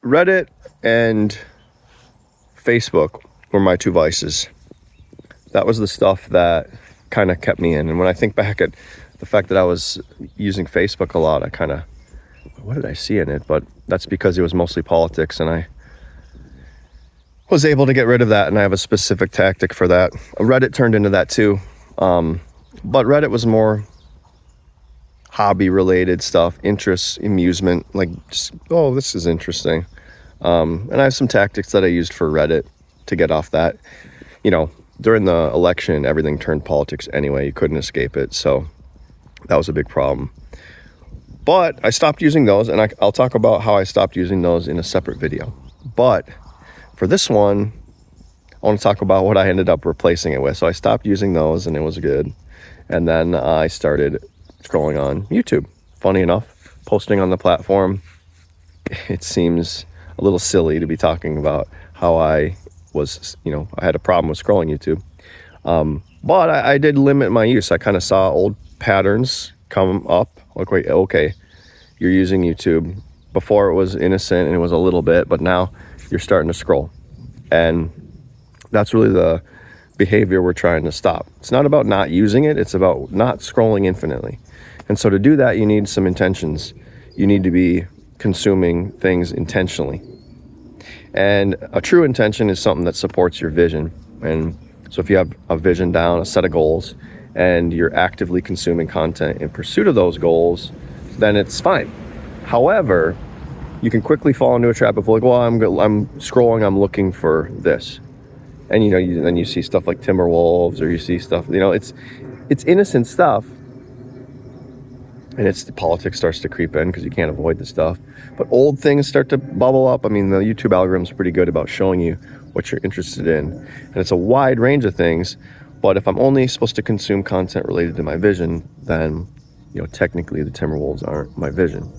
Reddit and Facebook were my two vices. That was the stuff that kind of kept me in. And when I think back at the fact that I was using Facebook a lot, I kind of, what did I see in it? But that's because it was mostly politics, and I was able to get rid of that, and I have a specific tactic for that. Reddit turned into that too. But Reddit was more hobby related stuff, interests, amusement, like just, oh, this is interesting. And I have some tactics that I used for Reddit to get off that. You know, during the election, everything turned politics anyway. You couldn't escape it. So that was a big problem. But I stopped using those, and I'll talk about how I stopped using those in a separate video. But for this one, I want to talk about what I ended up replacing it with. So I stopped using those, and it was good. And then I started scrolling on YouTube. Funny enough, posting on the platform, it seems a little silly to be talking about how I was, I had a problem with scrolling YouTube. But I did limit my use. I kind of saw old patterns come up. Like, wait, okay, you're using YouTube. Before it was innocent and it was a little bit, but now you're starting to scroll. And that's really the behavior we're trying to stop. It's not about not using it, it's about not scrolling infinitely. And so to do that, you need some intentions. You need to be consuming things intentionally. And a true intention is something that supports your vision. And so if you have a vision down, a set of goals, and you're actively consuming content in pursuit of those goals, then it's fine. However, you can quickly fall into a trap of like, well, I'm scrolling, I'm looking for this. And then you see stuff like Timberwolves, or you see stuff, it's innocent stuff. And the politics starts to creep in because you can't avoid the stuff. But old things start to bubble up. I mean, the YouTube algorithm's pretty good about showing you what you're interested in. And it's a wide range of things. But if I'm only supposed to consume content related to my vision, then, technically the Timberwolves aren't my vision.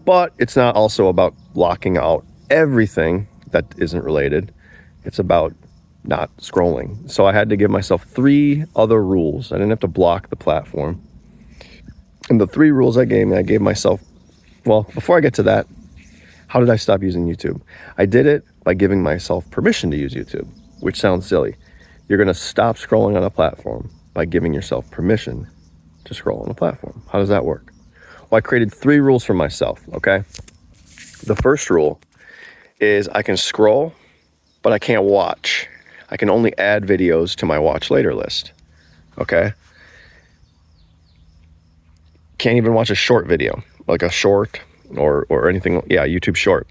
But it's not also about blocking out everything that isn't related. It's about not scrolling. So I had to give myself 3 other rules. I didn't have to block the platform. And the 3 rules I gave myself, well, before I get to that, how did I stop using YouTube? I did it by giving myself permission to use YouTube, which sounds silly. You're going to stop scrolling on a platform by giving yourself permission to scroll on a platform. How does that work? Well, I created 3 rules for myself, okay? The first rule is I can scroll, but I can't watch. I can only add videos to my watch later list, okay? Can't even watch a short video, like a short or anything. Yeah, YouTube short.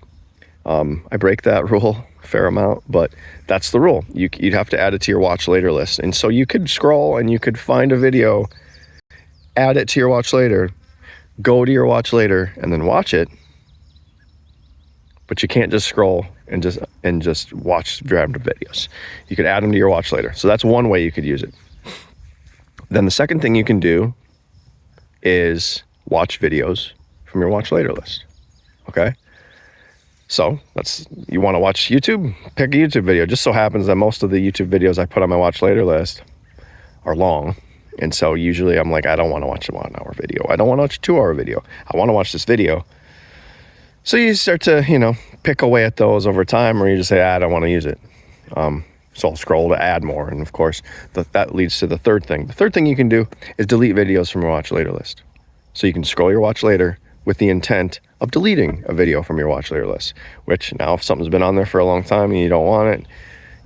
I break that rule a fair amount, but that's the rule. You'd have to add it to your watch later list. And so you could scroll and you could find a video, add it to your watch later, go to your watch later, and then watch it. But you can't just scroll and just watch random videos. You could add them to your watch later. So that's one way you could use it. Then the second thing you can do is watch videos from your watch later list. Okay? So you want to watch YouTube? Pick a YouTube video. Just so happens that most of the YouTube videos I put on my watch later list are long. And so usually I'm like, I don't want to watch a 1 hour video. I don't want to watch a 2 hour video. I want to watch this video. So you start to, pick away at those over time, or you just say, I don't want to use it. So I'll scroll to add more. And of course, that leads to the third thing. The third thing you can do is delete videos from your watch later list. So you can scroll your watch later with the intent of deleting a video from your watch later list, which now if something's been on there for a long time and you don't want it,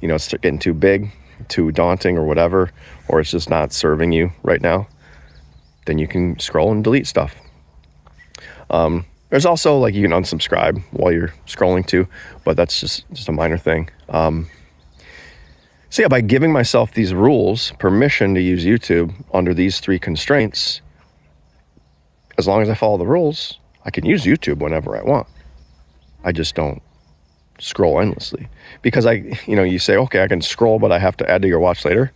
it's getting too big, too daunting or whatever, or it's just not serving you right now, then you can scroll and delete stuff. There's also like you can unsubscribe while you're scrolling too, but that's just a minor thing. So yeah, by giving myself these rules, permission to use YouTube under these 3 constraints, as long as I follow the rules, I can use YouTube whenever I want. I just don't scroll endlessly. Because you say, okay, I can scroll, but I have to add to your watch later.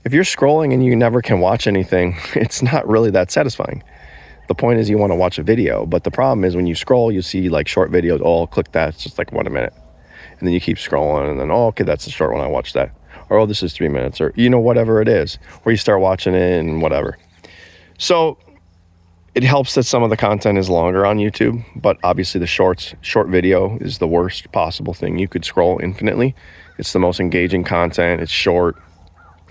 If you're scrolling and you never can watch anything, it's not really that satisfying. The point is you want to watch a video, but the problem is when you scroll, you see like short videos, oh, I'll click that, it's just like 1 minute. And then you keep scrolling and then, oh, okay, that's a short one, I watched that. Or, oh, this is 3 minutes, or, whatever it is. Or you start watching it and whatever. So It helps that some of the content is longer on YouTube, but obviously the short video is the worst possible thing. You could scroll infinitely. It's the most engaging content. It's short.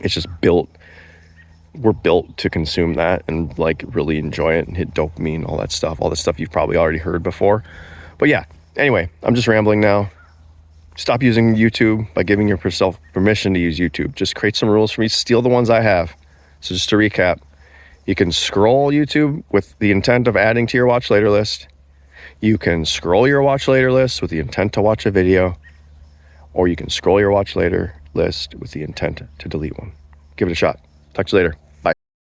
It's just we're built to consume that and like really enjoy it and hit dopamine, all that stuff, all the stuff you've probably already heard before. But yeah, anyway, I'm just rambling now. Stop using YouTube by giving yourself permission to use YouTube. Just create some rules for me, steal the ones I have. So just to recap, you can scroll YouTube with the intent of adding to your watch later list. You can scroll your watch later list with the intent to watch a video, or you can scroll your watch later list with the intent to delete one. Give it a shot. Talk to you later.